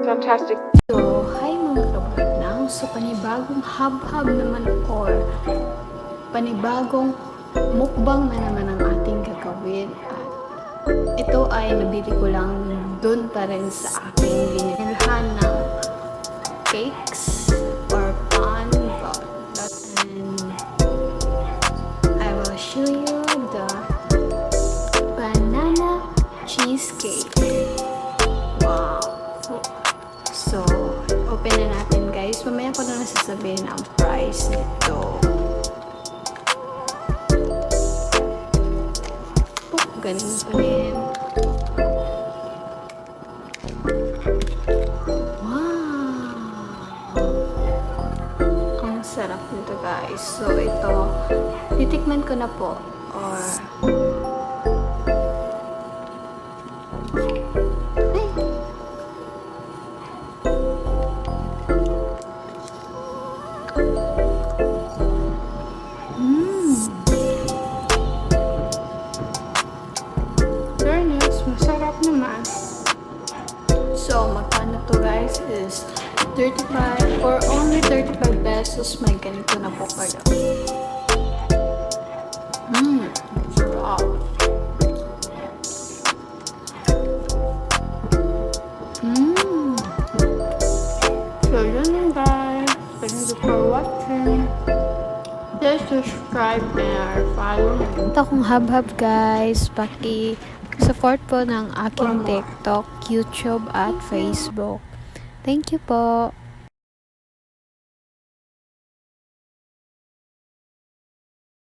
Fantastic. So, hi mga kabagnaw. So, panibagong habhab naman or panibagong mukbang na naman ang ating gagawin. At ito ay nabili ko lang dun pa rin sa aking binilhan ng cakes or pan. And I will show you the banana cheesecake. Wow! So, open na natin guys. Mamaya ko na nasasabihin ang price nito. Galing pa rin. Wow! Ang sarap nito guys. So, ito, titikman ko na po. Or, masarap naman. So, magkano to guys is 35 for only 35 pesos. May ganito na po kayo. Sarap. So, yun lang guys. Thank you for watching. Please subscribe and follow. Ito kong habhab guys. Support po ng aking TikTok, YouTube at Facebook. Thank you po.